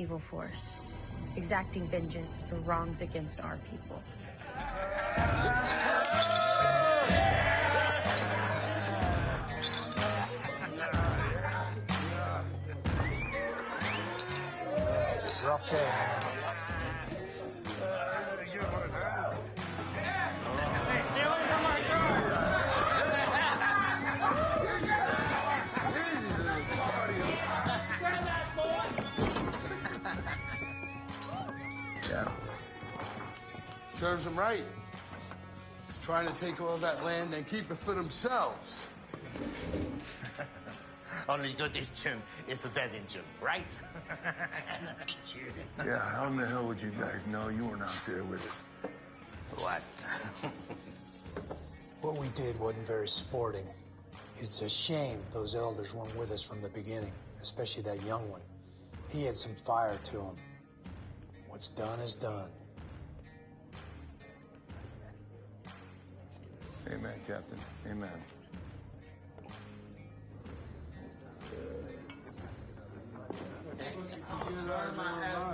evil force, exacting vengeance for wrongs against our people. Rough day, man. Yeah. Serves them right. Trying to take all that land and keep it for themselves. Only good engine is a dead engine, right? Yeah, how in the hell would you guys know you weren't out there with us? What? What we did wasn't very sporting. It's a shame those elders weren't with us from the beginning, especially that young one. He had some fire to him. What's done is done. Amen, Captain. Amen.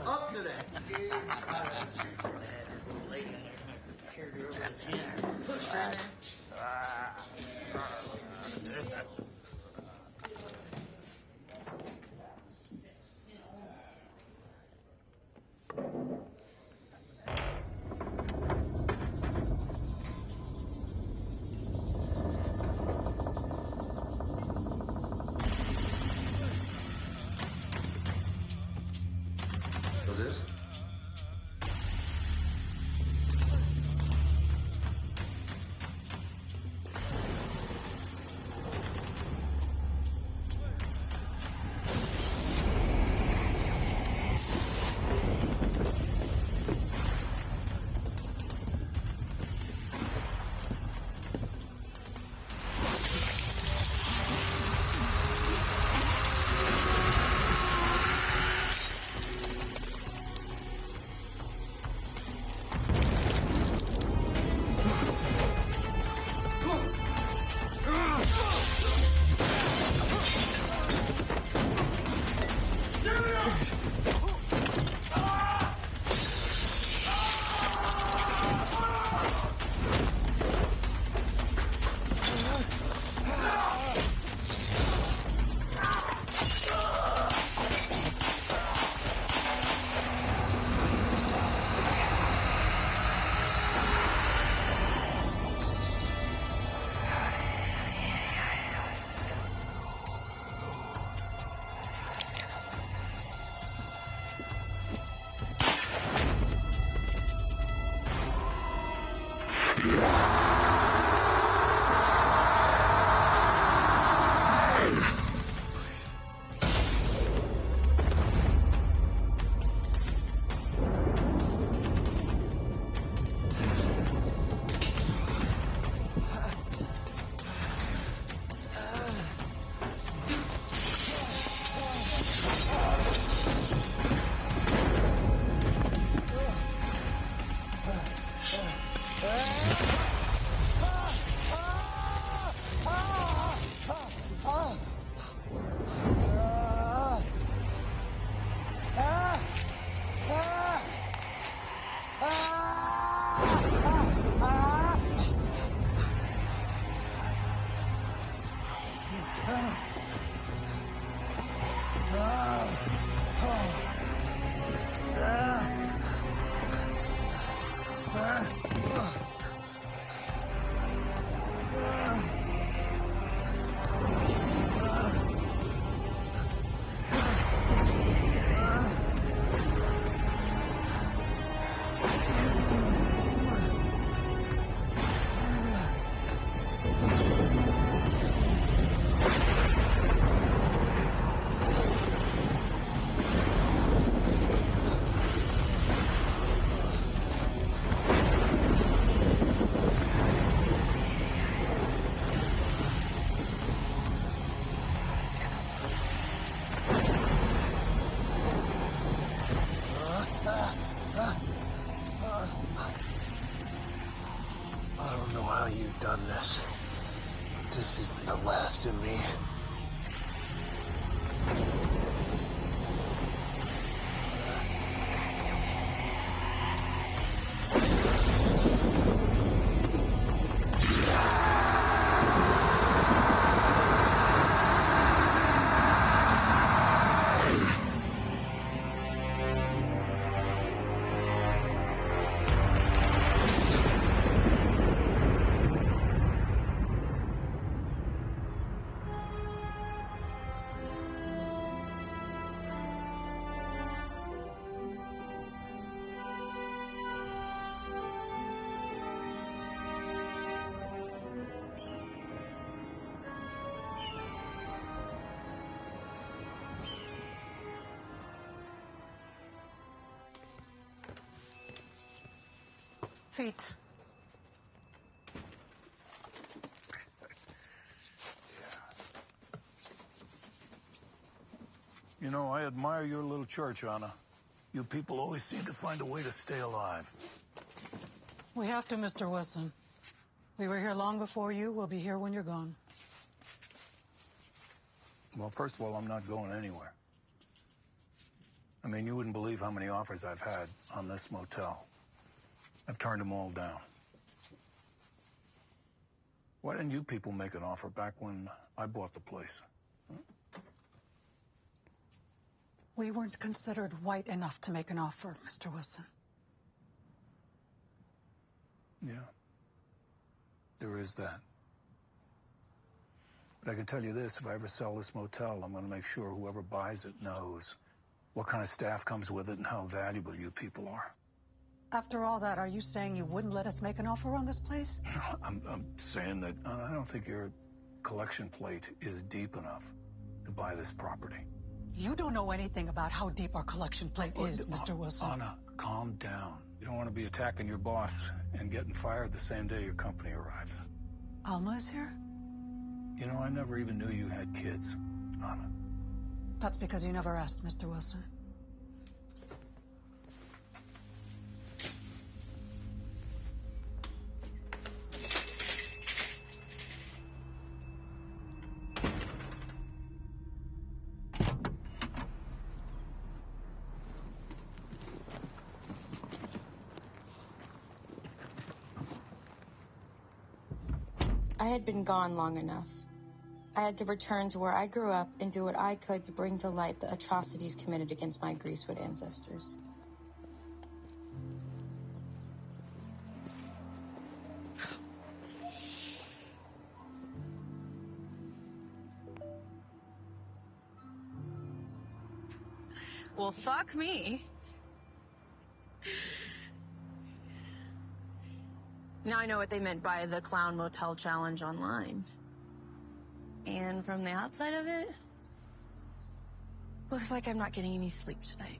Up to that. Push her in there. What's this? This isn't the last of me. Feet. You know, I admire your little church, Anna. You people always seem to find a way to stay alive. We have to, Mr. Wilson. We were here long before you. We'll be here when you're gone. Well, first of all, I'm not going anywhere. I mean, you wouldn't believe how many offers I've had on this motel. I've turned them all down. Why didn't you people make an offer back when I bought the place? We weren't considered white enough to make an offer, Mr. Wilson. Yeah. There is that. But I can tell you this, if I ever sell this motel, I'm going to make sure whoever buys it knows what kind of staff comes with it and how valuable you people are. After all that, are you saying you wouldn't let us make an offer on this place? I'm saying that I don't think your collection plate is deep enough to buy this property. You don't know anything about how deep our collection plate is, Mr. Wilson. Anna, calm down. You don't want to be attacking your boss and getting fired the same day your company arrives. Alma is here? You know, I never even knew you had kids, Anna. That's because you never asked, Mr. Wilson. I had been gone long enough. I had to return to where I grew up and do what I could to bring to light the atrocities committed against my Greasewood ancestors. Well, fuck me. Now I know what they meant by the Clown Motel challenge online. And from the outside of it, looks like I'm not getting any sleep tonight.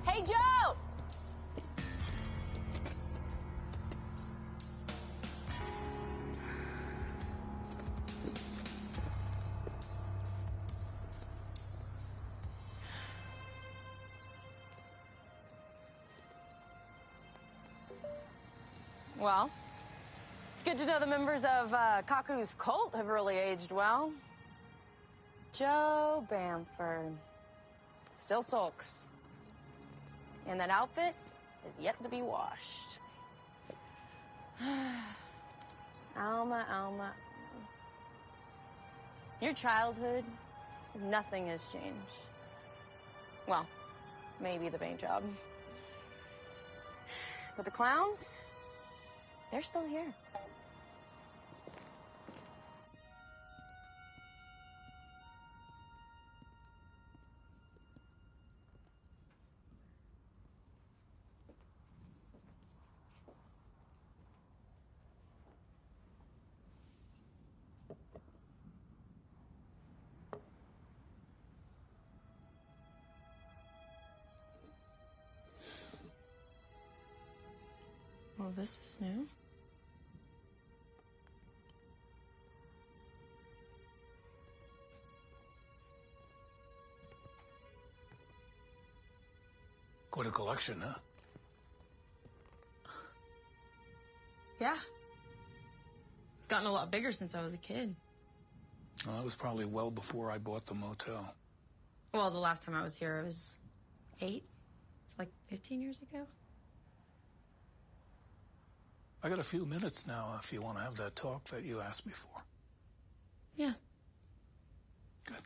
Hey, Joe! Well, It's good to know the members of Kaku's cult have really aged well. Joe Bamford still sulks. And that outfit is yet to be washed. Alma. Your childhood, nothing has changed. Well, maybe the paint job. But the clowns, they're still here. Well, this is new. Quite a collection, huh? Yeah. It's gotten a lot bigger since I was a kid. Well, that was probably well before I bought the motel. Well, the last time I was here, I was 8. It's like 15 years ago. I got a few minutes now if you want to have that talk that you asked me for. Yeah. Good.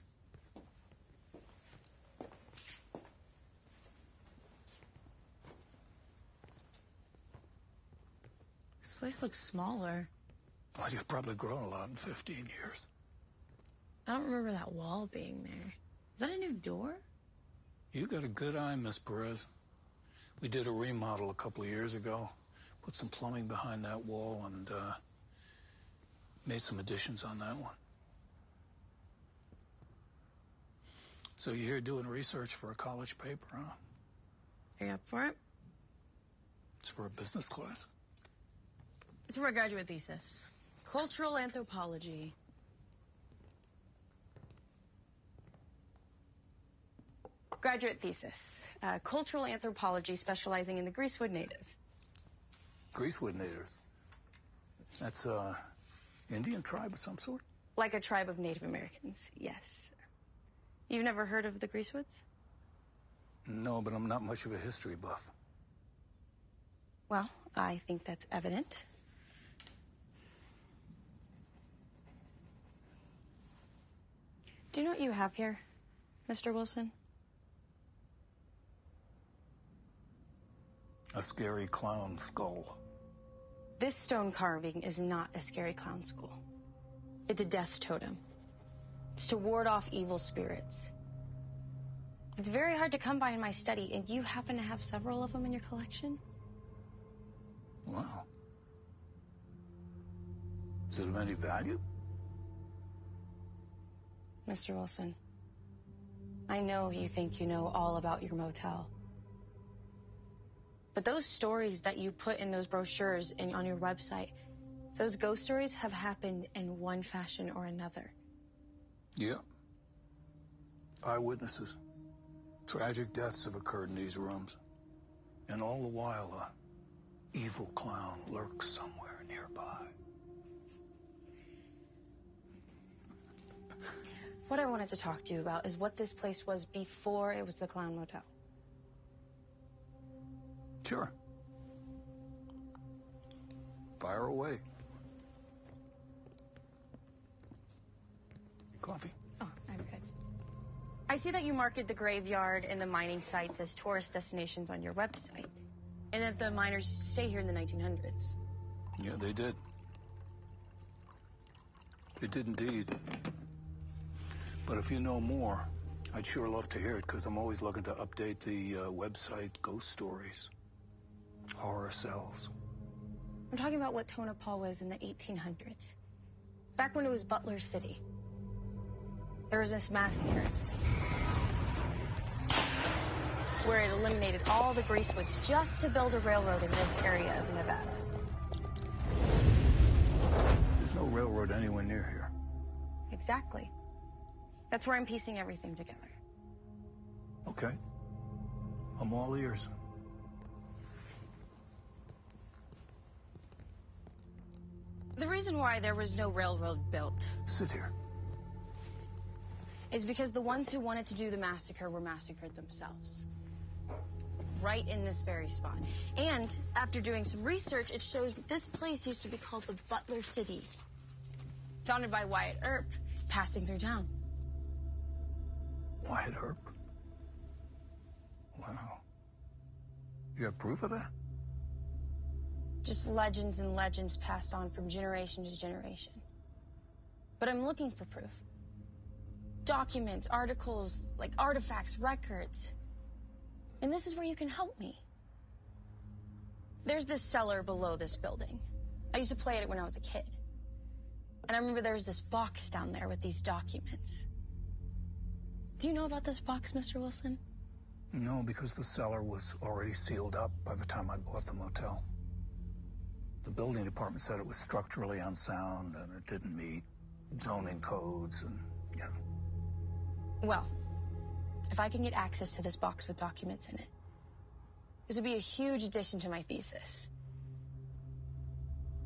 This place looks smaller. Well, you've probably grown a lot in 15 years. I don't remember that wall being there. Is that a new door? You got a good eye, Miss Perez. We did a remodel a couple of years ago. Put some plumbing behind that wall and made some additions on that one. So you're here doing research for a college paper, huh? Are you up for it? It's for a business class. It's for my graduate thesis. Cultural anthropology. Graduate thesis. Cultural anthropology specializing in the Greasewood natives. Greasewood natives? That's Indian tribe of some sort? Like a tribe of Native Americans, yes. You've never heard of the Greasewoods? No, but I'm not much of a history buff. Well, I think that's evident. Do you know what you have here, Mr. Wilson? A scary clown skull. This stone carving is not a scary clown skull. It's a death totem. It's to ward off evil spirits. It's very hard to come by in my study, and you happen to have several of them in your collection? Wow. Is it of any value? Mr. Wilson, I know you think you know all about your motel. But those stories that you put in those brochures and on your website, those ghost stories have happened in one fashion or another. Yeah. Eyewitnesses. Tragic deaths have occurred in these rooms. And all the while, a evil clown lurks somewhere nearby. What I wanted to talk to you about is what this place was before it was the Clown Motel. Sure. Fire away. Coffee? Oh, I'm good. I see that you market the graveyard and the mining sites as tourist destinations on your website, and that the miners used to stay here in the 1900s. Yeah, they did. They did indeed. But if you know more, I'd sure love to hear it, because I'm always looking to update the website ghost stories. Horror cells. I'm talking about what Tonopah was in the 1800s. Back when it was Butler City. There was this massacre where it eliminated all the Greasewoods just to build a railroad in this area of Nevada. There's no railroad anywhere near here. Exactly. That's where I'm piecing everything together. Okay. I'm all ears. The reason why there was no railroad built Sit here. is because the ones who wanted to do the massacre were massacred themselves. Right in this very spot. And after doing some research, it shows that this place used to be called the Butler City. Founded by Wyatt Earp, passing through town. Wyatt Earp? Wow. You have proof of that? Just legends and legends passed on from generation to generation. But I'm looking for proof. Documents, articles, like artifacts, records. And this is where you can help me. There's this cellar below this building. I used to play at it when I was a kid. And I remember there was this box down there with these documents. Do you know about this box, Mr. Wilson? No, because the cellar was already sealed up by the time I bought the motel. The building department said it was structurally unsound and it didn't meet zoning codes and, you know. Well, if I can get access to this box with documents in it, this would be a huge addition to my thesis.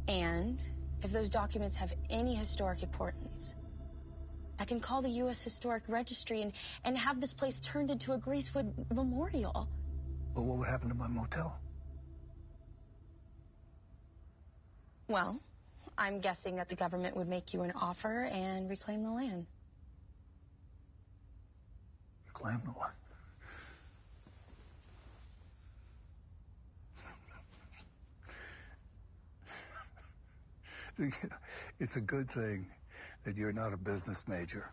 And if those documents have any historic importance, I can call the U.S. Historic Registry and have this place turned into a Greasewood memorial. But what would happen to my motel? Well, I'm guessing that the government would make you an offer and reclaim the land. Reclaim the land? It's a good thing that you're not a business major,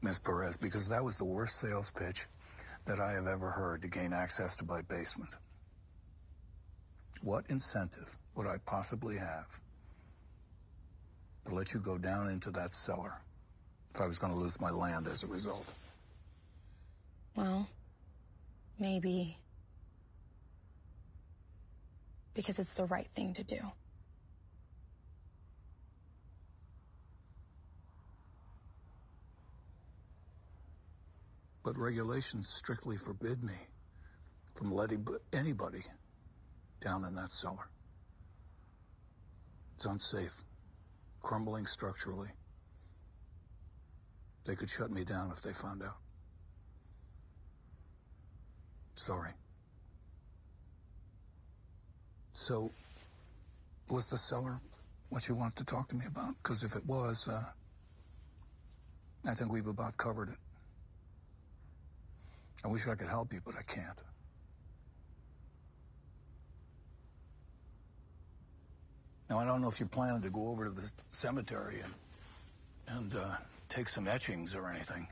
Miss Perez, because that was the worst sales pitch that I have ever heard to gain access to my basement. What incentive would I possibly have to let you go down into that cellar if I was going to lose my land as a result? Well, maybe because it's the right thing to do. But regulations strictly forbid me from letting anybody down in that cellar. It's unsafe, crumbling structurally. They could shut me down if they found out. Sorry. So, was the cellar what you wanted to talk to me about? Because if it was, I think we've about covered it. I wish I could help you, but I can't. Now, I don't know if you're planning to go over to the cemetery and take some etchings or anything.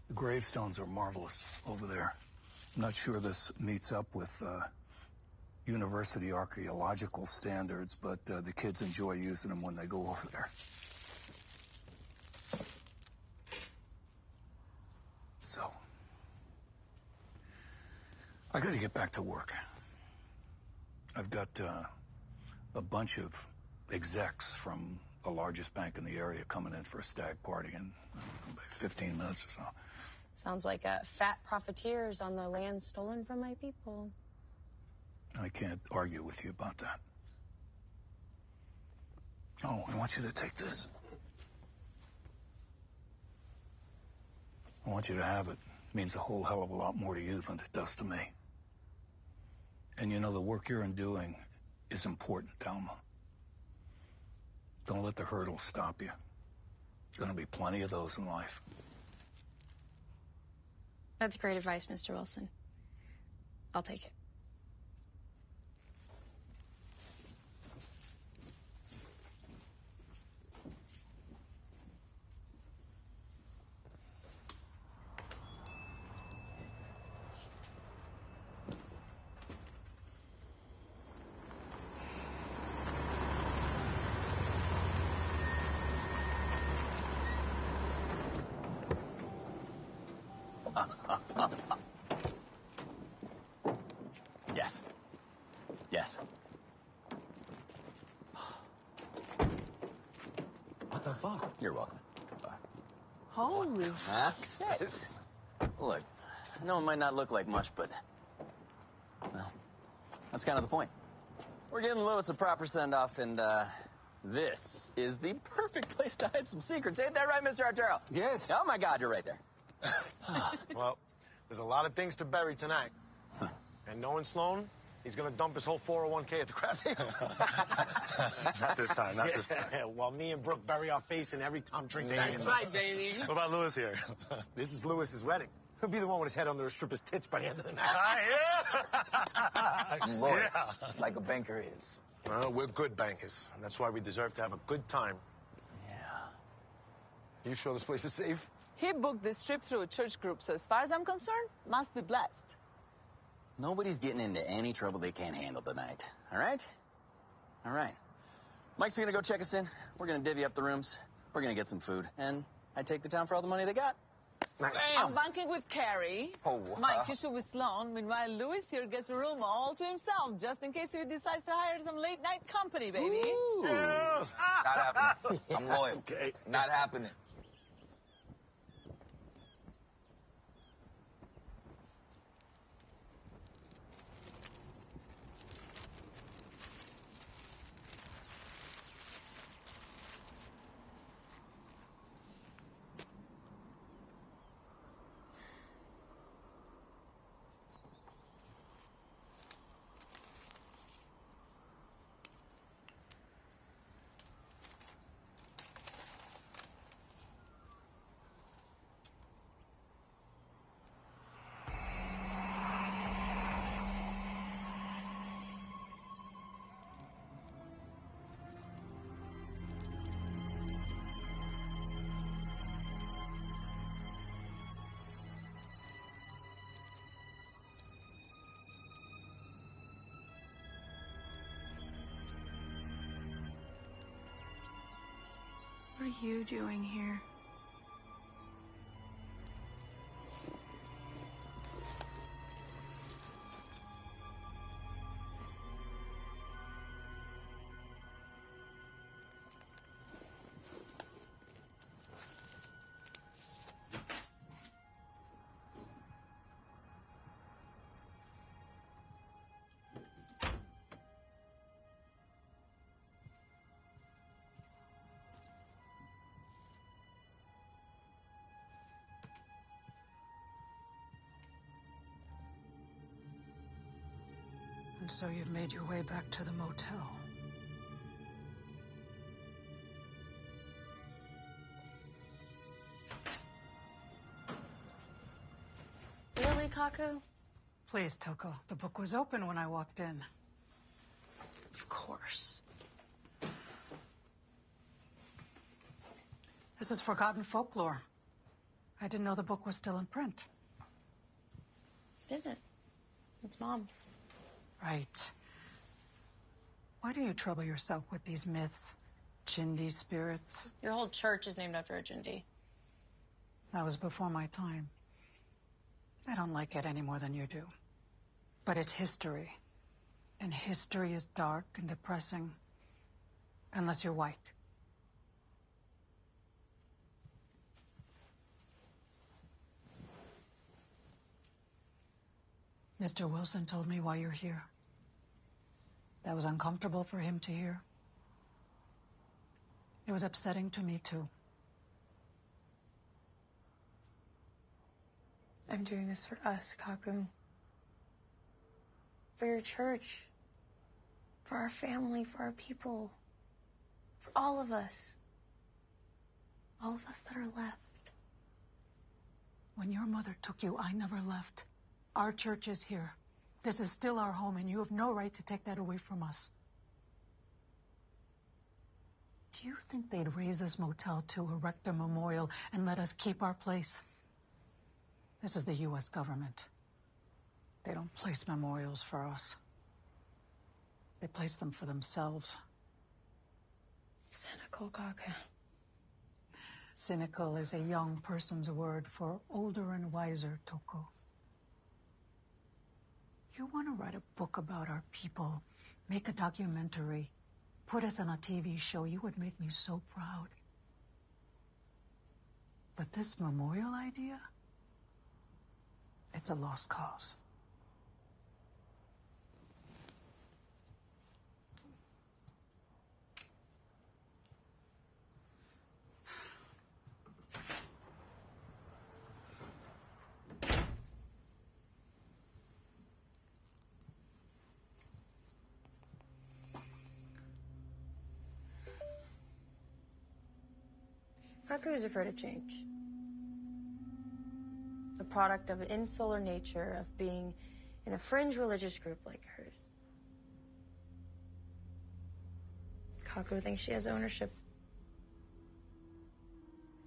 The gravestones are marvelous over there. I'm not sure this meets up with university archaeological standards, but the kids enjoy using them when they go over there. So, I gotta get back to work. I've got a bunch of execs from the largest bank in the area coming in for a stag party in about 15 minutes or so. Sounds like fat profiteers on the land stolen from my people. I can't argue with you about that. Oh, I want you to take this. I want you to have it. It means a whole hell of a lot more to you than it does to me. And you know, the work you're doing is important, Alma. Don't let the hurdles stop you. There's gonna be plenty of those in life. That's great advice, Mr. Wilson. I'll take it. Yes. Yes. What the fuck? You're welcome. Bye. Holy Huh? Yes. Look, I know it might not look like much, but, well, that's kind of the point. We're getting Lewis a proper send-off, and, this is the perfect place to hide some secrets. Ain't that right, Mr. Arturo? Yes. Oh, my God, you're right there. Well, there's a lot of things to bury tonight. And knowing Sloan, he's gonna dump his whole 401k at the crap table. Not this time, not this time. While me and Brooke bury our face in every Tom drink. That's right, baby. What about Lewis here? This is Lewis's wedding. He'll be the one with his head under a stripper's tits by the end of the night. Lord, like a banker is. Well, we're good bankers, and that's why we deserve to have a good time. Yeah. You sure this place is safe? He booked this trip through a church group, so as far as I'm concerned, must be blessed. Nobody's getting into any trouble they can't handle tonight. All right? All right. Mike's gonna go check us in. We're gonna divvy up the rooms. We're gonna get some food. And I take the town for all the money they got. Nice. I'm banking with Carrie. Oh, Mike, you should with Sloan. Meanwhile, Lewis here gets a room all to himself, just in case he decides to hire some late-night company, baby. Ooh. Not happening. I'm loyal. Okay. Not happening. What are you doing here? And so you've made your way back to the motel. Really, Kaku? Please, Toko. The book was open when I walked in. Of course. This is forgotten folklore. I didn't know the book was still in print. It isn't. It's Mom's. Right. Why do you trouble yourself with these myths? Chindi spirits? Your whole church is named after a Chindi. That was before my time. I don't like it any more than you do. But it's history. And history is dark and depressing. Unless you're white. Mr. Wilson told me why you're here. That was uncomfortable for him to hear. It was upsetting to me, too. I'm doing this for us, Kaku. For your church. For our family, for our people. For all of us. All of us that are left. When your mother took you, I never left. Our church is here. This is still our home, and you have no right to take that away from us. Do you think they'd raise this motel to erect a memorial and let us keep our place? This is the U.S. government. They don't place memorials for us. They place them for themselves. Cynical, Kaku. Cynical is a young person's word for older and wiser, Toko. You want to write a book about our people, make a documentary, put us on a TV show, you would make me so proud. But this memorial idea, it's a lost cause. Kaku is afraid of change. The product of an insular nature of being in a fringe religious group like hers. Kaku thinks she has ownership.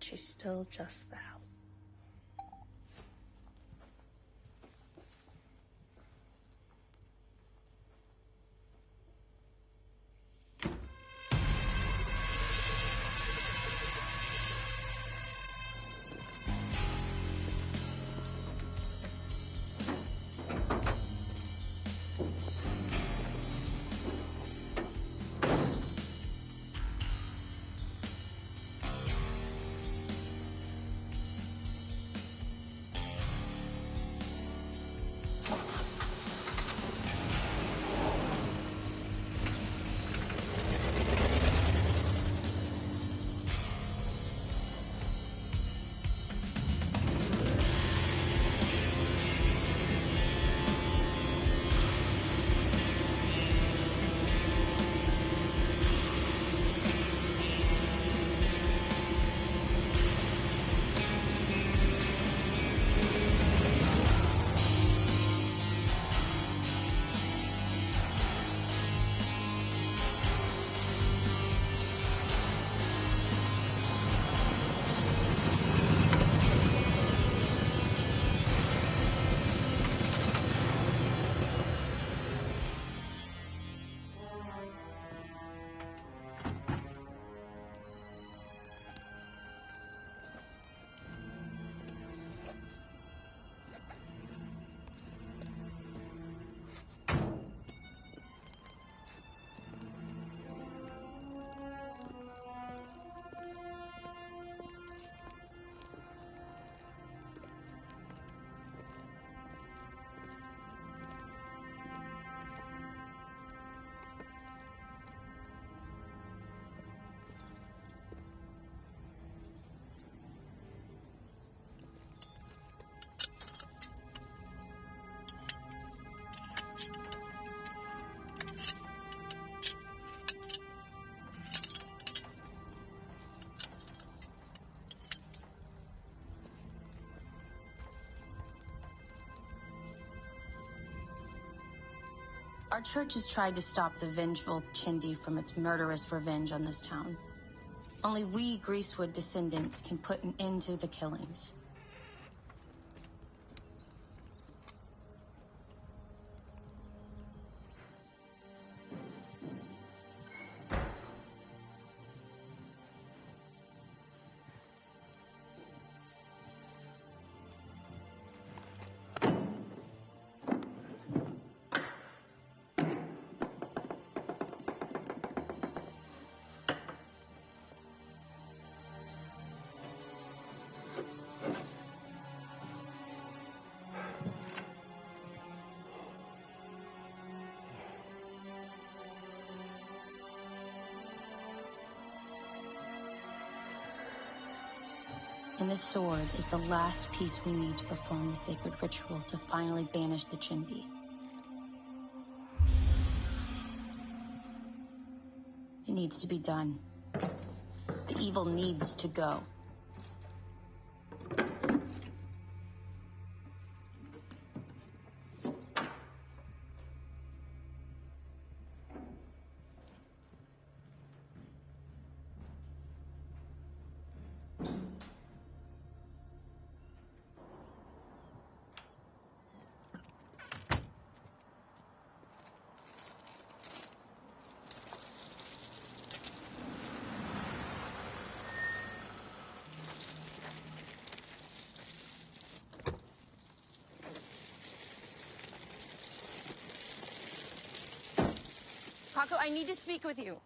She's still just the help. Our church has tried to stop the vengeful Chindi from its murderous revenge on this town. Only we Greasewood descendants can put an end to the killings. And this sword is the last piece we need to perform the sacred ritual to finally banish the Chindi. It needs to be done. The evil needs to go. Kaku, I need to speak with you.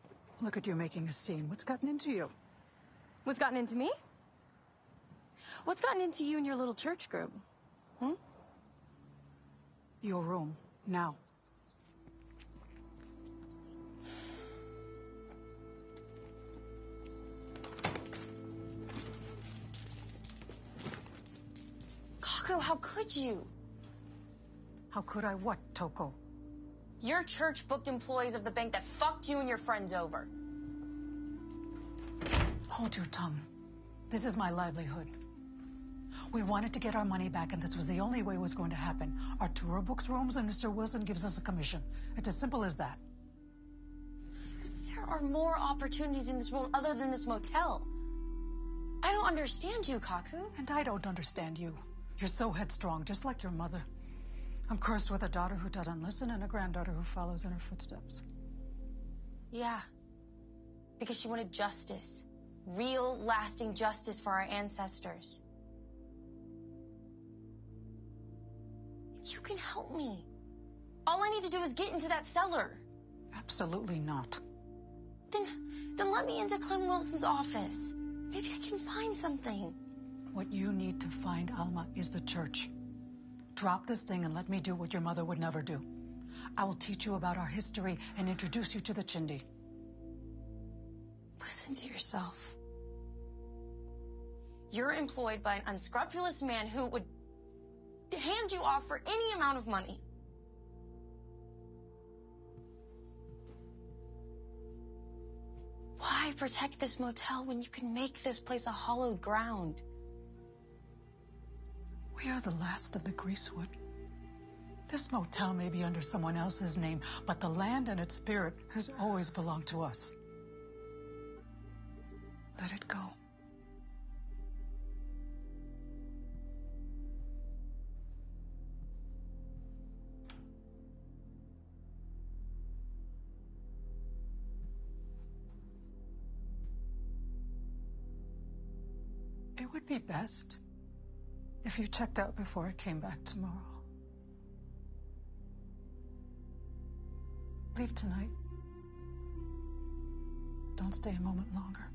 Look at you making a scene. What's gotten into you? What's gotten into me? What's gotten into you and your little church group? Hmm? Your room, now. Kaku, how could you? How could I what, Toko? Your church booked employees of the bank that fucked you and your friends over. Hold your tongue. This is my livelihood. We wanted to get our money back, and this was the only way it was going to happen. Arturo books rooms, and Mr. Wilson gives us a commission. It's as simple as that. There are more opportunities in this world other than this motel. I don't understand you, Kaku. And I don't understand you. You're so headstrong, just like your mother. I'm cursed with a daughter who doesn't listen and a granddaughter who follows in her footsteps. Yeah, because she wanted justice. Real, lasting justice for our ancestors. You can help me. All I need to do is get into that cellar. Absolutely not. Then let me into Clem Wilson's office. Maybe I can find something. What you need to find, Alma, is the church. Drop this thing and let me do what your mother would never do. I will teach you about our history and introduce you to the Chindi. Listen to yourself. You're employed by an unscrupulous man who would hand you off for any amount of money. Why protect this motel when you can make this place a hallowed ground? We are the last of the Greasewood. This motel may be under someone else's name, but the land and its spirit has always belonged to us. Let it go. It would be best if you checked out before I came back tomorrow. Leave tonight. Don't stay a moment longer.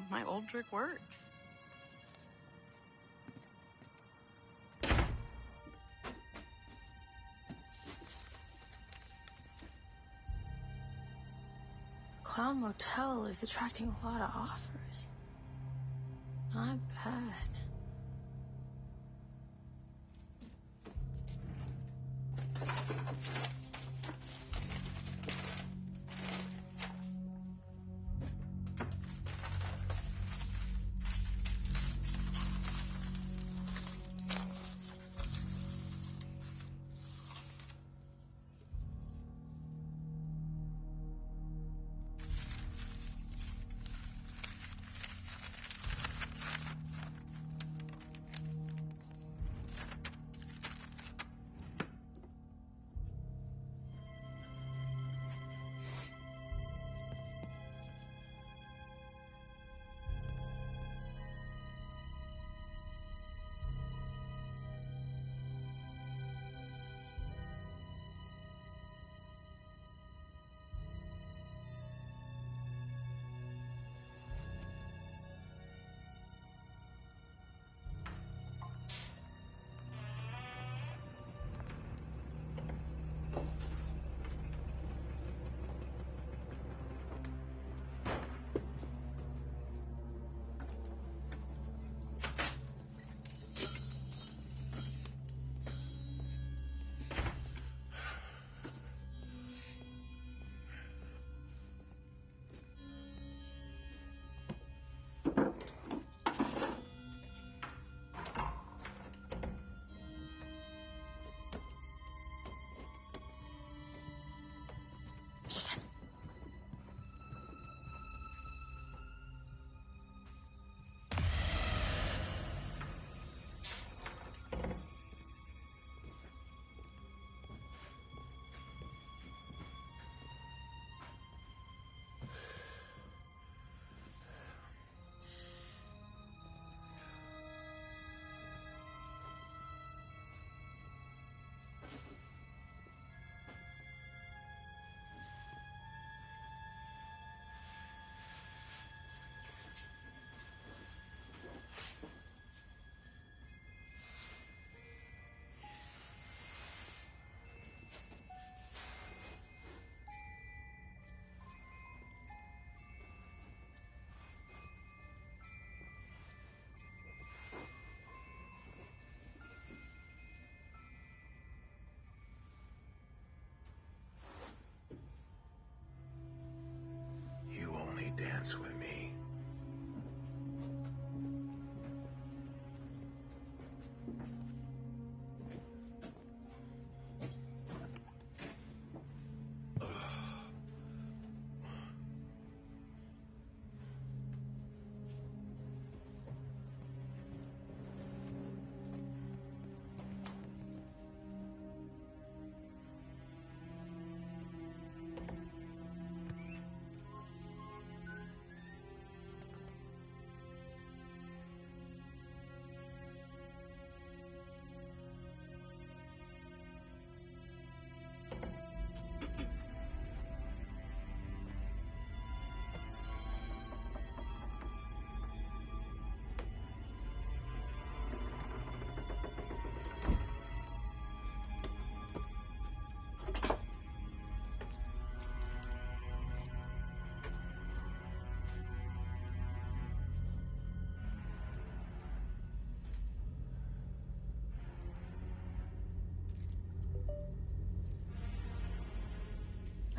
My old trick works. Clown Motel is attracting a lot of offers. Not bad. dance with me.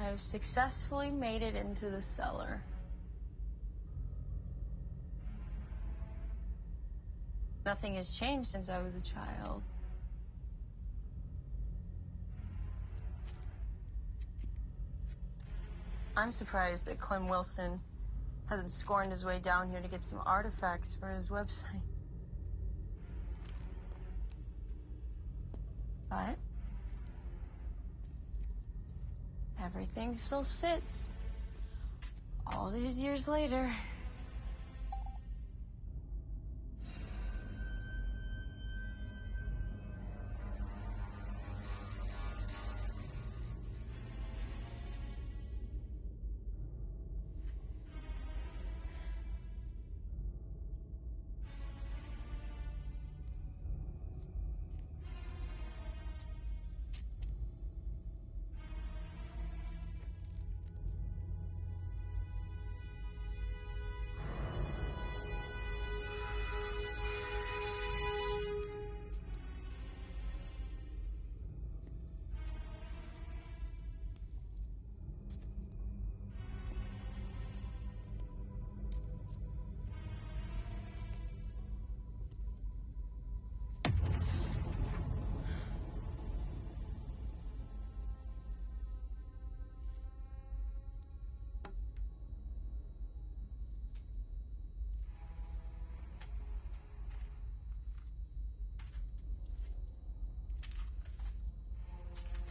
I've successfully made it into the cellar. Nothing has changed since I was a child. I'm surprised that Clem Wilson hasn't scorned his way down here to get some artifacts for his website. But everything still sits. All these years later.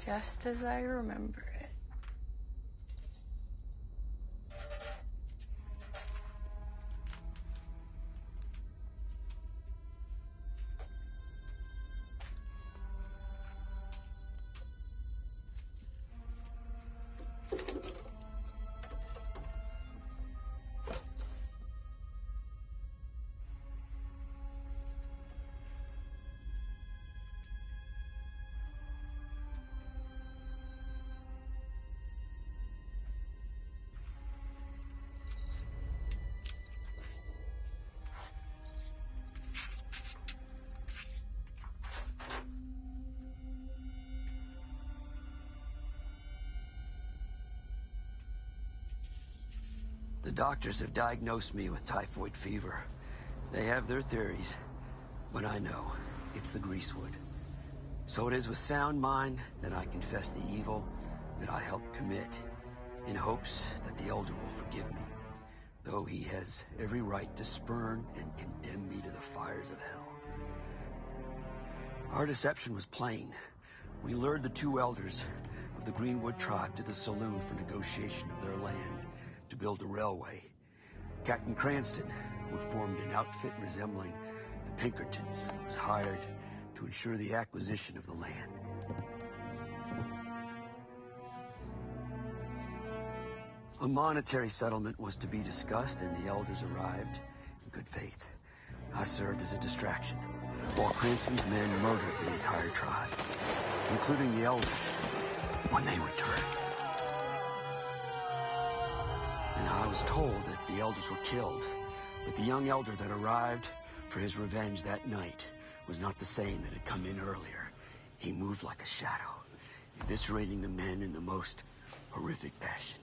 Just as I remember it. The doctors have diagnosed me with typhoid fever. They have their theories, but I know it's the greasewood. So it is with sound mind that I confess the evil that I helped commit, in hopes that the Elder will forgive me, though he has every right to spurn and condemn me to the fires of hell. Our deception was plain. We lured the two elders of the Greenwood tribe to the saloon for negotiation of their land to build a railway. Captain Cranston, who had formed an outfit resembling the Pinkertons, was hired to ensure the acquisition of the land. A monetary settlement was to be discussed, and the elders arrived in good faith. I served as a distraction, while Cranston's men murdered the entire tribe, including the elders, when they returned. And I was told that the elders were killed, but the young elder that arrived for his revenge that night was not the same that had come in earlier. He moved like a shadow, eviscerating the men in the most horrific fashion.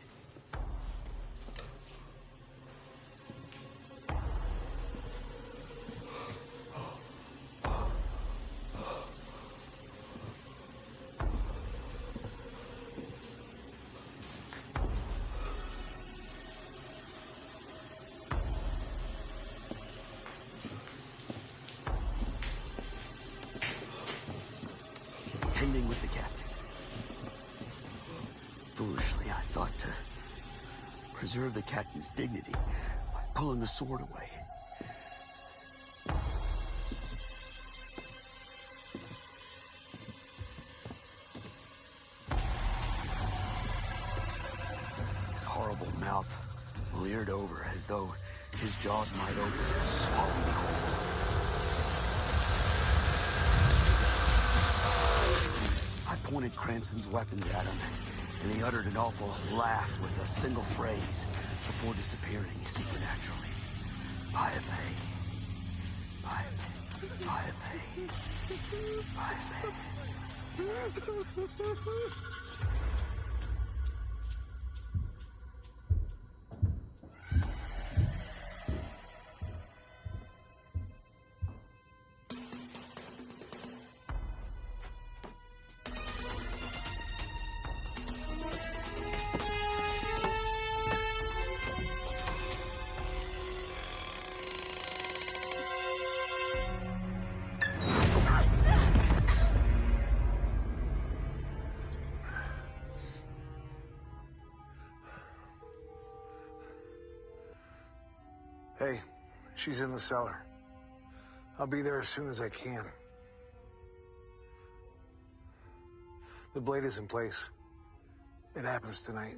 ending with the captain. Foolishly, I thought to preserve the captain's dignity by pulling the sword away. His horrible mouth leered over as though his jaws might open and swallow me whole. I pointed Cranston's weapons at him, and he uttered an awful laugh with a single phrase before disappearing supernaturally. Bye, Bye, Bye, Hey, she's in the cellar. I'll be there as soon as I can. The blade is in place. It happens tonight.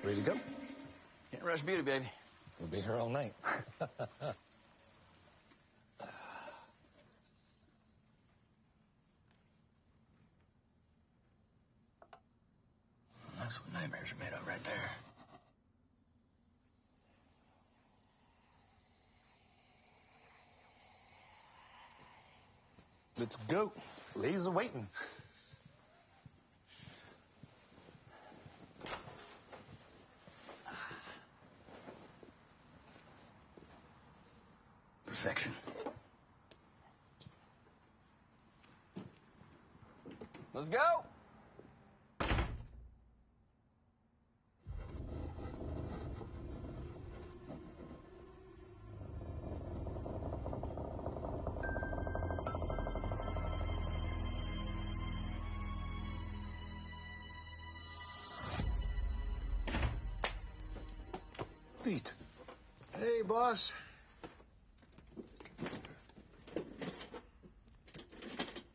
Ready to go? Can't rush beauty, baby. We'll be here all night. That's what nightmares are made of right there. Let's go. Ladies are waiting. Perfection. Let's go! Feet. Hey, boss.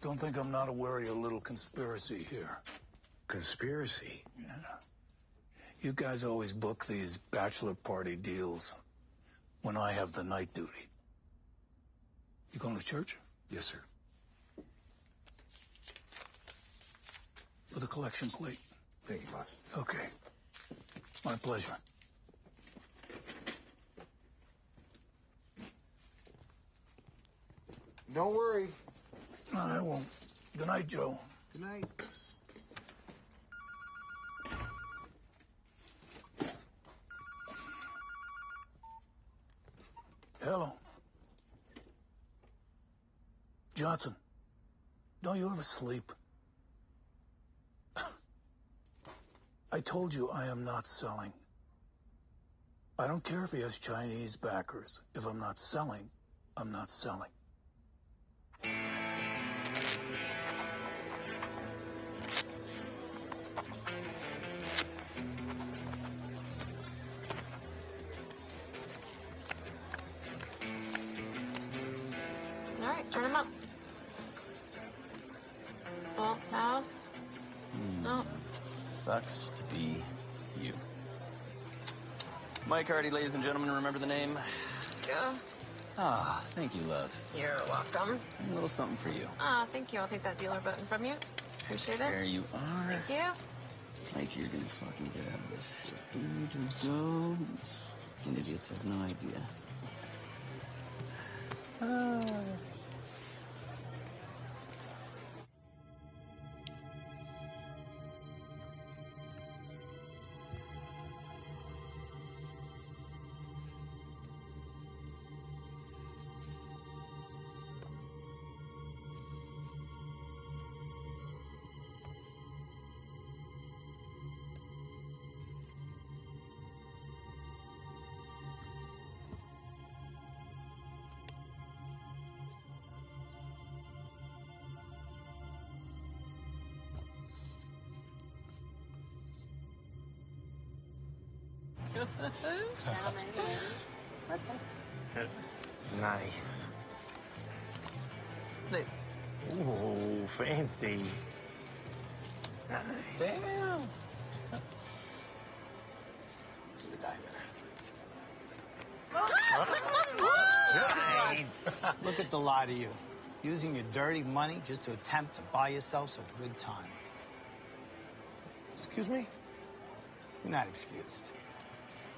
Don't think I'm not aware of a little conspiracy here. Conspiracy? Yeah. You guys always book these bachelor party deals when I have the night duty. You going to church? Yes, sir. For the collection plate. Thank you, boss. Okay. My pleasure. Don't worry. No, I won't. Good night, Joe. Good night. Hello. Johnson, don't you ever sleep? I told you I am not selling. I don't care if he has Chinese backers. If I'm not selling, I'm not selling. All right, turn them up. Full house. No. Sucks to be you. Mike Hardy, ladies and gentlemen, remember the name? Go. Ah, thank you, love. You're welcome. A little something for you. Ah, thank you. I'll take that dealer button from you. Appreciate it. There you are. Thank you. Mike, you're gonna fucking get out of this shit. We need to go. These fucking idiots have no idea. Gentlemen, let's go. Nice. Split. Ooh, fancy. Nice. Damn. See the guy there. Nice. Look at the lot of you. Using your dirty money just to attempt to buy yourselves a good time. Excuse me? You're not excused.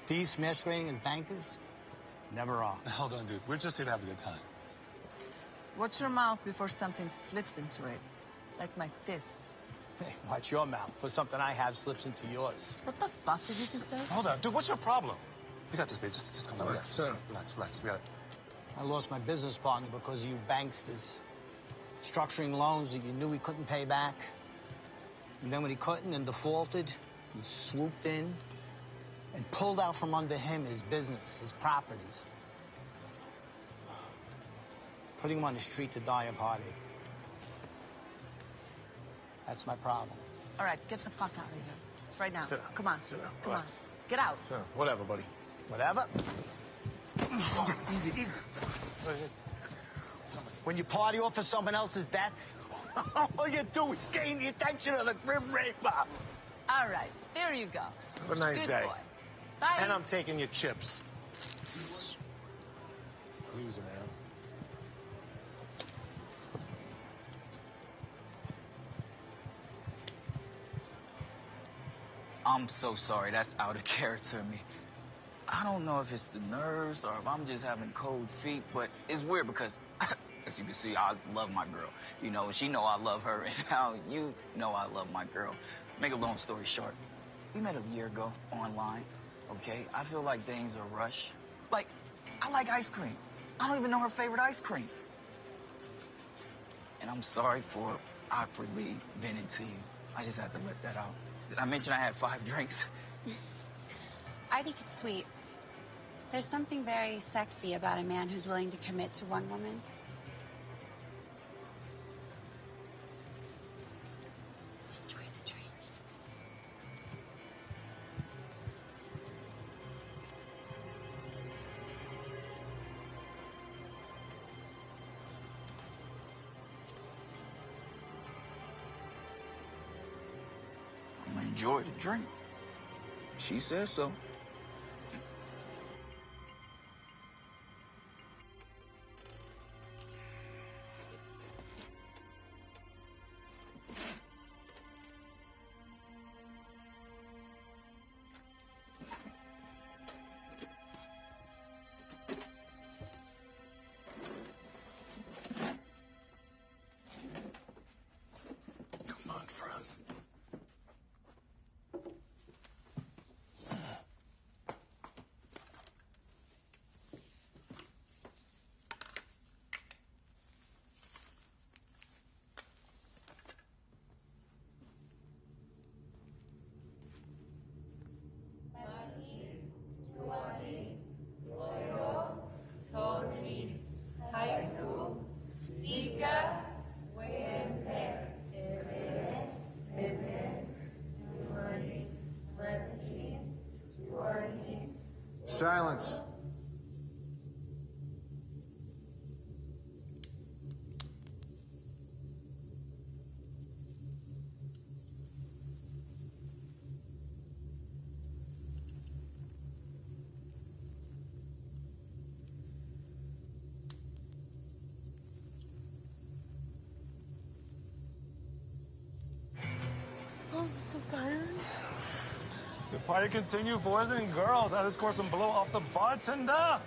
Thieves masquerading as bankers? Never are. Hold on, dude. We're just here to have a good time. Watch your mouth before something slips into it. Like my fist. Hey, watch your mouth before something I have slips into yours. What the fuck did you just say? Hold on, dude. What's your problem? We got this, babe. Just come on. Relax. Sir. Relax. We got it. I lost my business partner because of you banksters. Structuring loans that you knew he couldn't pay back. And then when he couldn't and defaulted, you swooped in and pulled out from under him his business, his properties. Putting him on the street to die of heartache. That's my problem. All right, get the fuck out of here. Right now. Sit down. Come on. Sit down. Come Relax. on. Get out. Sit down. Whatever, buddy. Whatever. Easy. When you party off of someone else's debt, all you do is gain the attention of the grim reaper. All right, there you go. Have a nice Good day. boy. Bye. And I'm taking your chips. Loser, man. I'm so sorry. That's out of character of me. I don't know if it's the nerves or if I'm just having cold feet, but it's weird because, as you can see, I love my girl. You know, she know I love her, and now you know I love my girl. Make a long story short, we met a year ago online, okay? I feel like things are rushed. Like, I like ice cream. I don't even know her favorite ice cream. And I'm sorry for awkwardly venting to you. I just had to let that out. Did I mention I had 5 drinks? I think it's sweet. There's something very sexy about a man who's willing to commit to one woman. Enjoy the drink. I'm gonna enjoy the drink. She says so. Come out front. Silence. Oh, I'm so tired. The party continue, boys and girls. I just scored some blow off the bartender.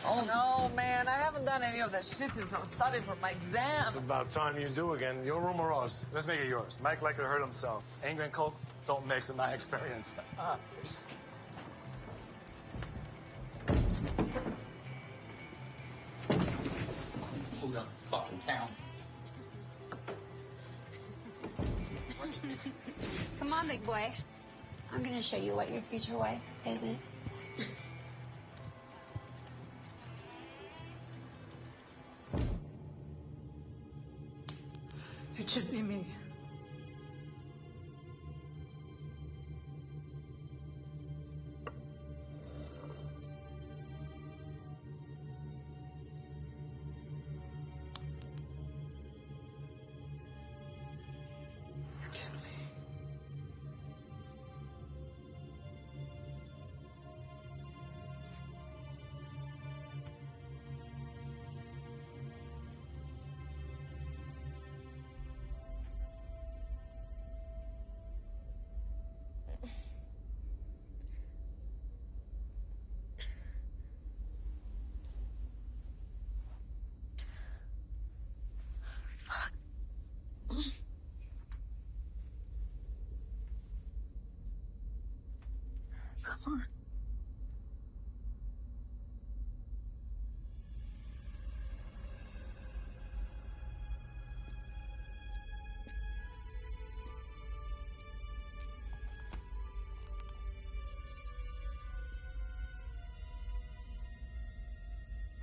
Oh, no, man. I haven't done any of that shit since I was studying for my exams. It's about time you do again. Your room or ours? Let's make it yours. Mike likely hurt himself. Anger and coke don't mix in my experience. Hold up, fucking town. Come on, big boy. I'm gonna show you what your future wife isn't. It should be me. Forgive me. Come on.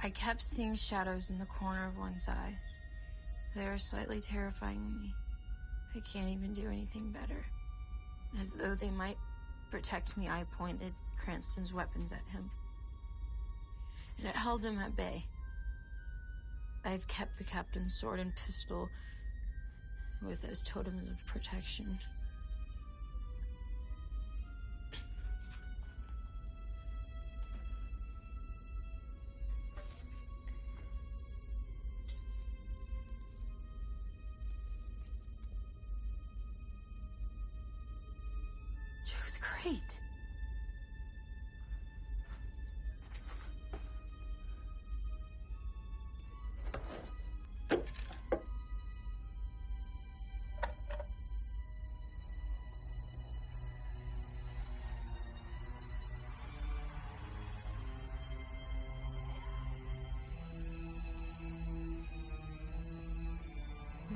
I kept seeing shadows in the corner of one's eyes. They are slightly terrifying me. I can't even do anything better. As though they might protect me, I pointed Cranston's weapons at him. And it held him at bay. I've kept the captain's sword and pistol with as totems of protection. Joe's great.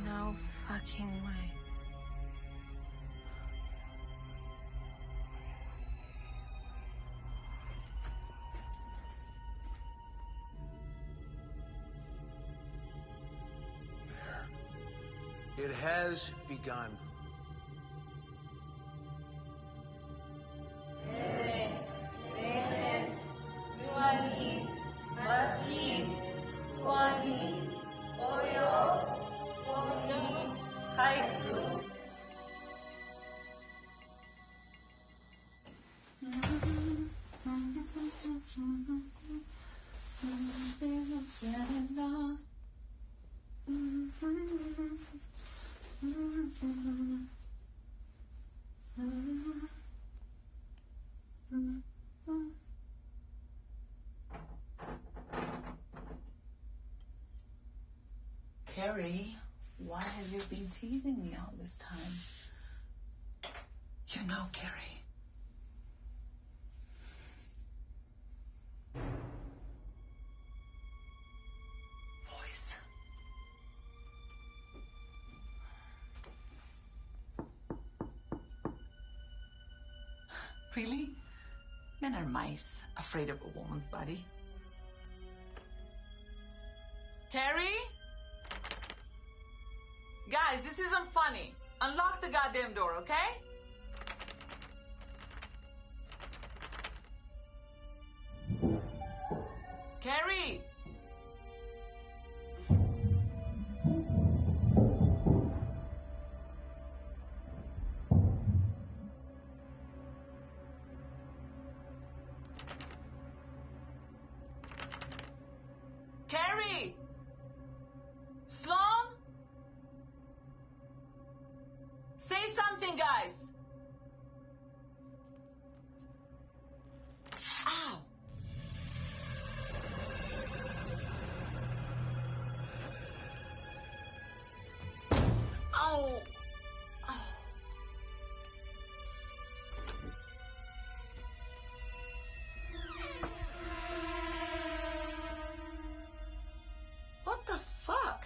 No fucking way. It has begun. Carrie, why have you been teasing me all this time? You know, Carrie. Voice. Really? Men are mice, afraid of a woman's body. Carrie? Guys, this isn't funny. Unlock the goddamn door, okay? Carrie! Carrie! Sloan? Say something, guys! Ow! Oh! Oh. What the fuck?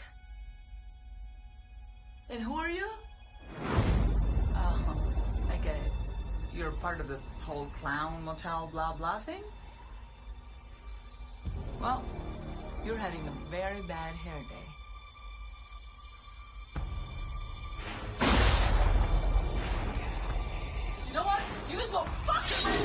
And who are you? Oh, I get it. You're part of the whole clown motel blah blah thing? Well, you're having a very bad hair day. You know what? You can go fuck yourself!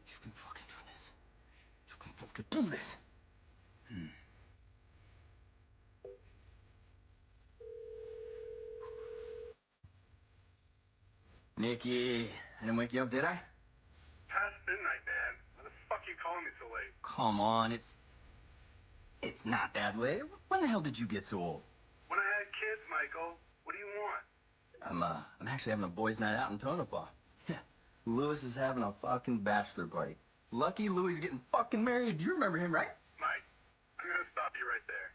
You can fucking do this. You can fucking do this. Nikki, I didn't wake you up, did I? Past midnight, man. Why the fuck you calling me so late? Come on, it's not that late. When the hell did you get so old? When I had kids, Michael. What do you want? I'm actually having a boys' night out in Tonopah. Yeah, Louis is having a fucking bachelor party. Lucky Louis getting fucking married. Do you remember him, right? Mike, I'm gonna stop you right there.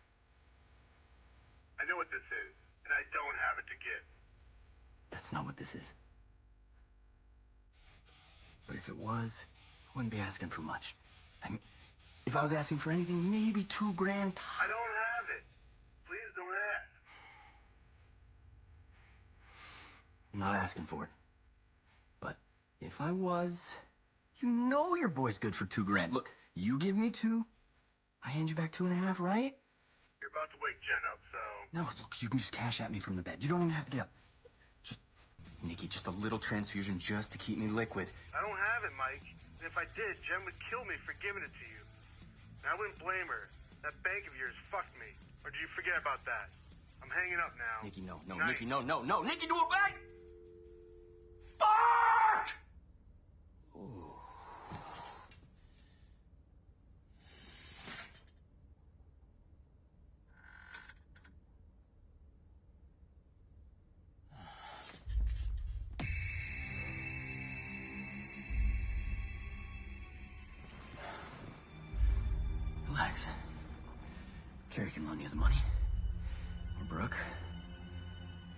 I know what this is, and I don't have it to give. That's not what this is. But if it was, I wouldn't be asking for much. I mean, if I was asking for anything, maybe $2 grand. I don't have it. Please don't ask. I'm not asking for it. But if I was, you know your boy's good for $2 grand. Look, you give me 2, I hand you back 2.5, right? You're about to wake Jen up, so... No, look, you can just cash at me from the bed. You don't even have to get up. Just, Nikki, just a little transfusion just to keep me liquid. I don't have it, Mike. And if I did, Jen would kill me for giving it to you. And I wouldn't blame her. That bank of yours fucked me. Or do you forget about that? I'm hanging up now. Nikki, no, Night. Nikki, no. Nikki, do it back! Fuck! Ooh. Relax. Carrie can loan you the money. Or Brooke.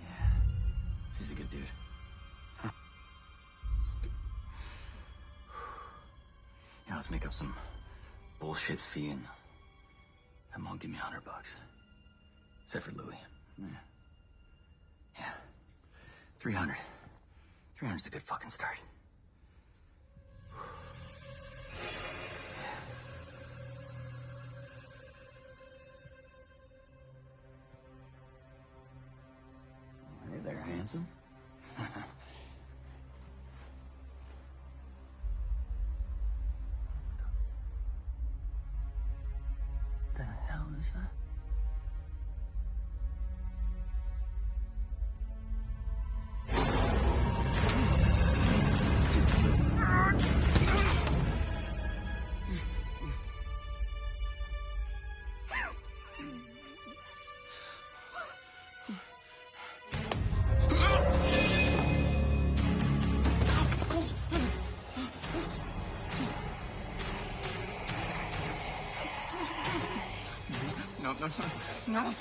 Yeah. He's a good dude. Huh. Yeah, let's make up some bullshit fee and that won't give me $100. Except for Louis. Yeah. 300. 300's a good fucking start. handsome? What the hell is that? No.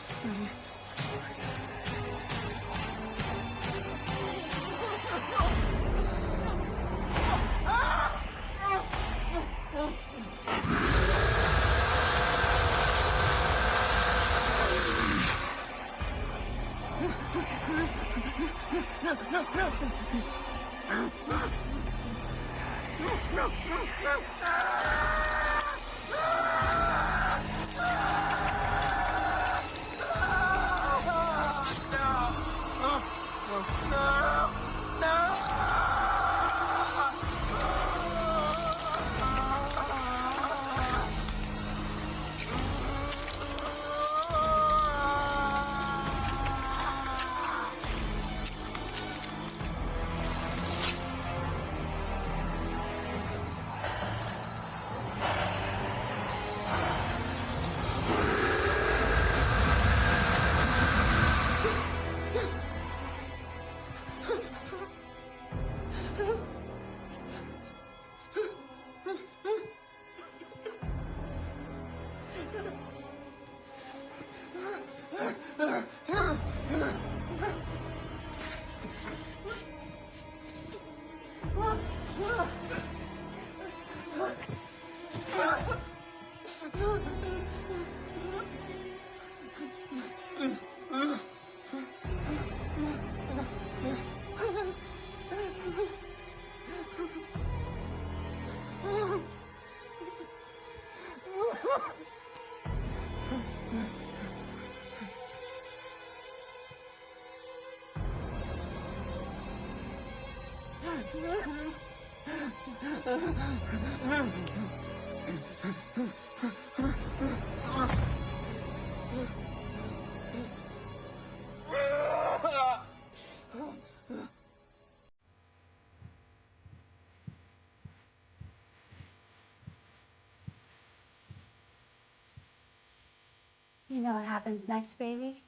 You know what happens next, baby?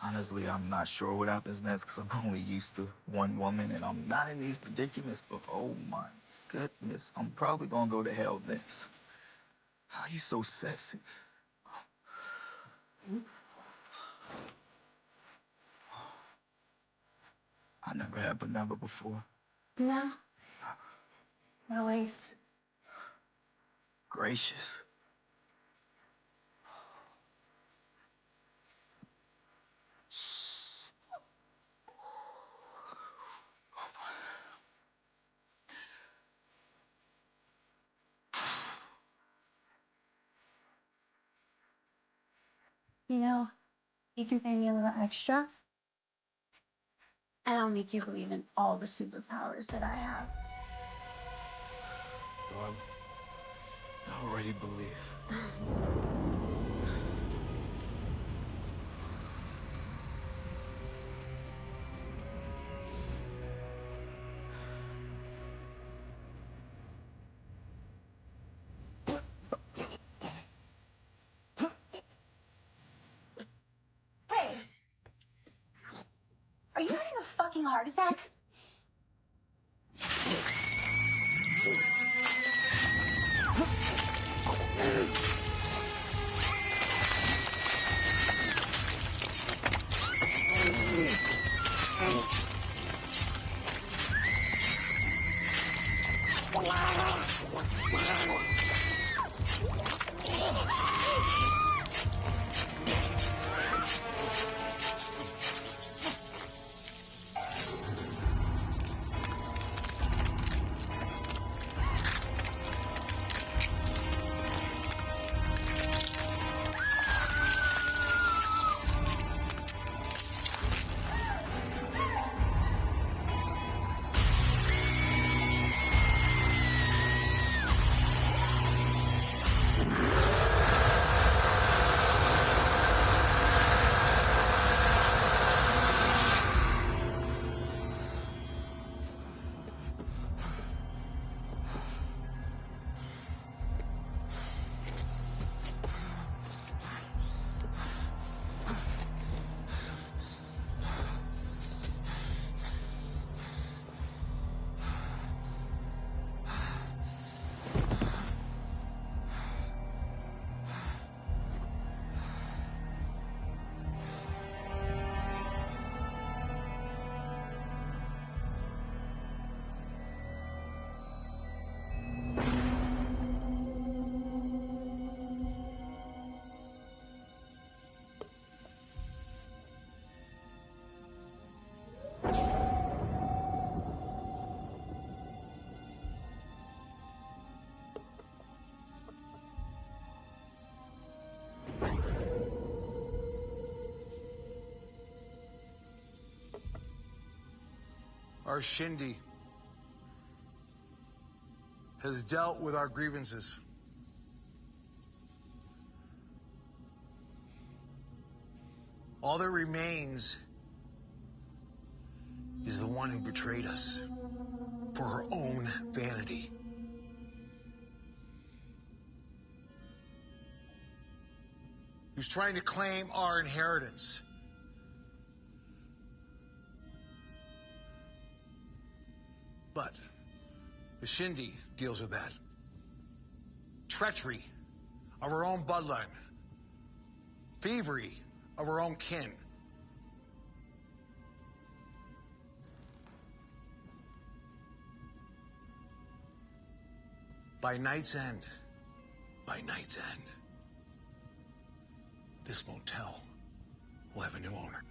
Honestly, I'm not sure what happens next because I'm only used to one woman and I'm not in these predicaments, but oh my goodness, I'm probably gonna go to hell next. How are you so sexy? I never had Benumbra before. No. Release. Gracious. You know, you can pay me a little extra, and I'll make you believe in all the superpowers that I have. Darling, I already believe. Hey! Are you having a fucking heart attack? Our shindy has dealt with our grievances. All that remains is the one who betrayed us for her own vanity. Who's trying to claim our inheritance. But the shindy deals with that. Treachery of our own bloodline. Thievery of our own kin. By night's end, this motel will have a new owner.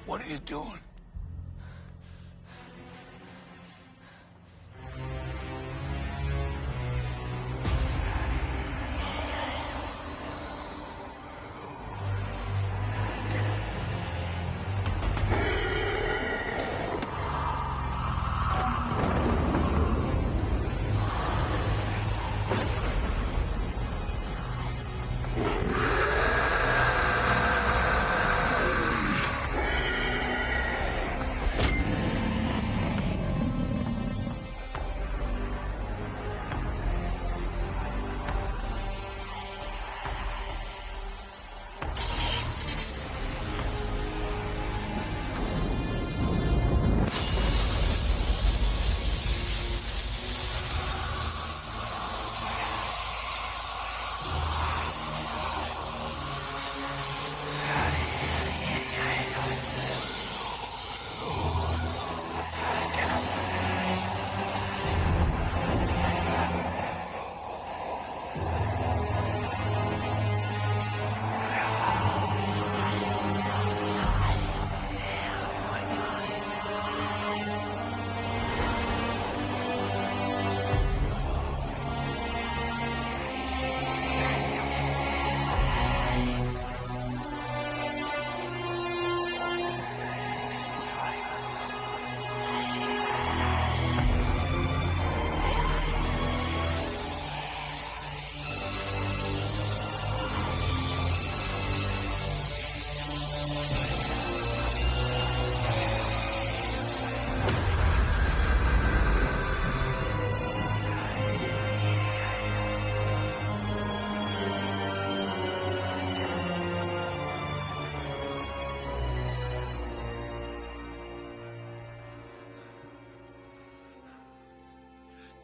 What are you doing?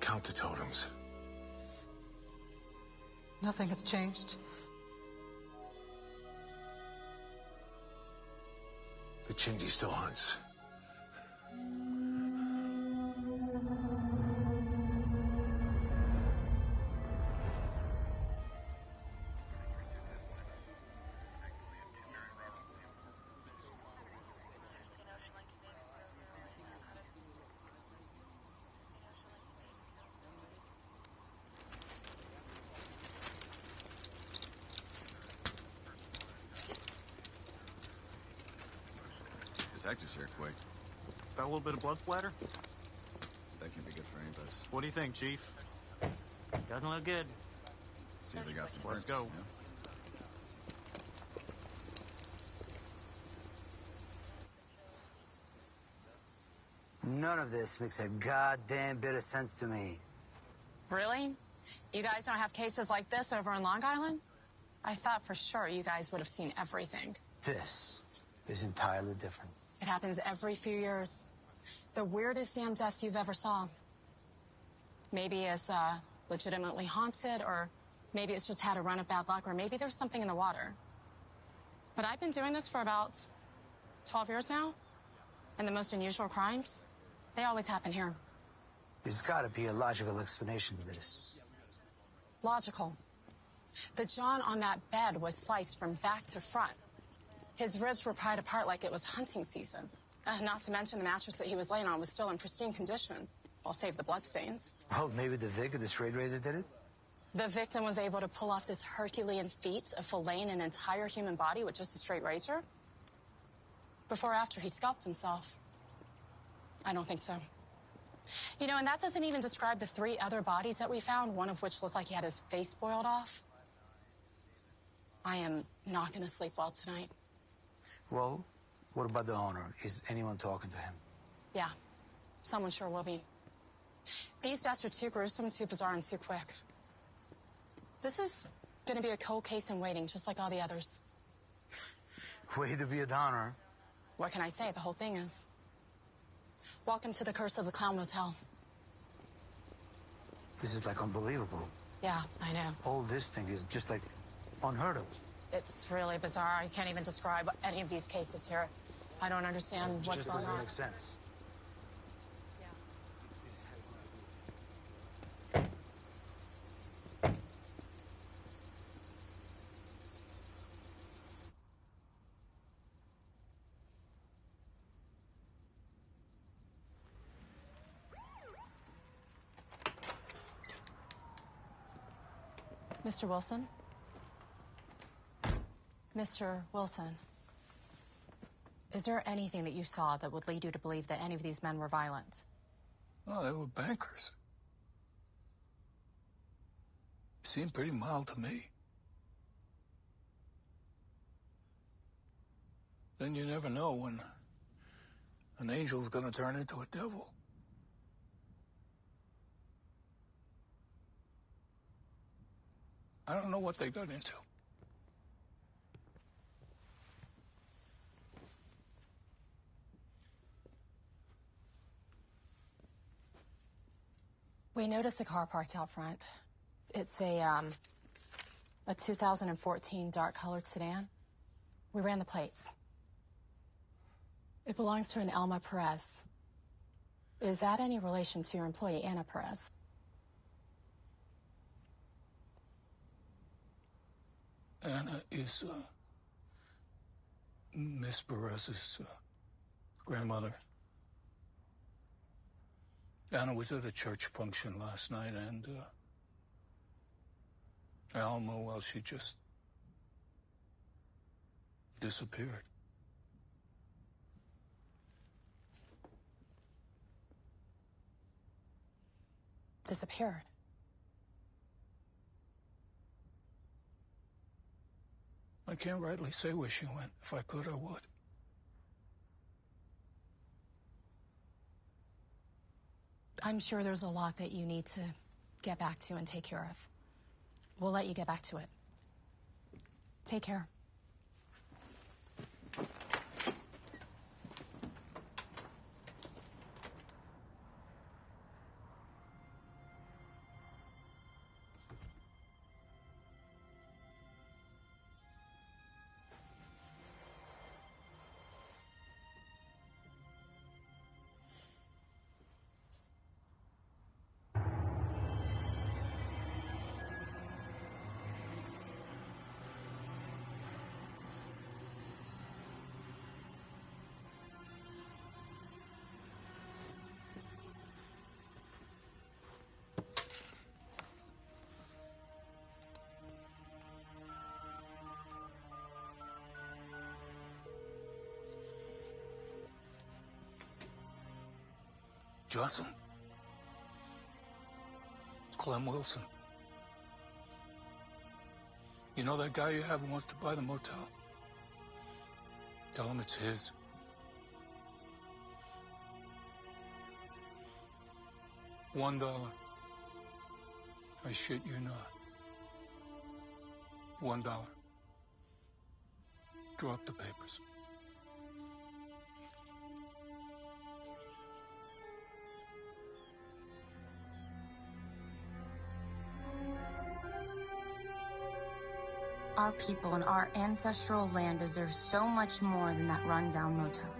count the totems. Nothing has changed. The Chindi still hunts. Detectives here quick. Got a little bit of blood splatter? That can be good for any of us. What do you think, Chief? Doesn't look good. See if they got some Let's prints, go. yeah? None of this makes a goddamn bit of sense to me. Really? You guys don't have cases like this over on Long Island? I thought for sure you guys would have seen everything. This is entirely different. It happens every few years. The weirdest damn deaths you've ever saw. Maybe it's legitimately haunted, or maybe it's just had a run of bad luck, or maybe there's something in the water. But I've been doing this for about 12 years now, and the most unusual crimes, they always happen here. There's got to be a logical explanation to this. Logical. The John on that bed was sliced from back to front. His ribs were pried apart like it was hunting season. Not to mention the mattress that he was laying on was still in pristine condition. I'll save the bloodstains. Oh, maybe the Vic of the straight razor did it? The victim was able to pull off this Herculean feat of filleting an entire human body with just a straight razor? Before or after he scalped himself? I don't think so. You know, and that doesn't even describe the 3 other bodies that we found, one of which looked like he had his face boiled off. I am not going to sleep well tonight. Well, what about the owner? Is anyone talking to him? Yeah, someone sure will be. These deaths are too gruesome, too bizarre, and too quick. This is going to be a cold case in waiting, just like all the others. Way to be a downer. What can I say? The whole thing is. Welcome to the curse of the Clown Motel. This is like unbelievable. Yeah, I know. All this thing is just like unheard of. It's really bizarre. I can't even describe any of these cases here. I don't understand what's going on. It just doesn't make sense. Mr. Wilson? Mr. Wilson, is there anything that you saw that would lead you to believe that any of these men were violent? No, they were bankers. Seemed pretty mild to me. Then you never know when an angel's gonna turn into a devil. I don't know what they got into. We noticed a car parked out front. It's a 2014 dark-colored sedan. We ran the plates. It belongs to an Alma Perez. Is that any relation to your employee, Anna Perez? Anna is Miss Perez's grandmother. Anna was at a church function last night, and Alma, well, she just disappeared. Disappeared? I can't rightly say where she went. If I could, I would. I'm sure there's a lot that you need to get back to and take care of. We'll let you get back to it. Take care. Johnson. Clem Wilson. You know that guy you have who wants to buy the motel? Tell him it's his. $1. I shit you not. $1. Drop the papers. Our people and our ancestral land deserve so much more than that rundown motel.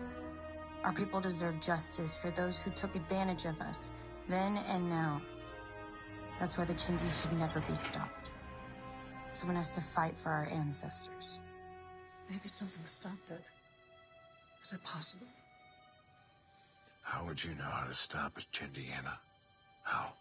Our people deserve justice for those who took advantage of us, then and now. That's why the Chindis should never be stopped. Someone has to fight for our ancestors. Maybe something stopped it. Is it possible? How would you know how to stop a Chindiana? How?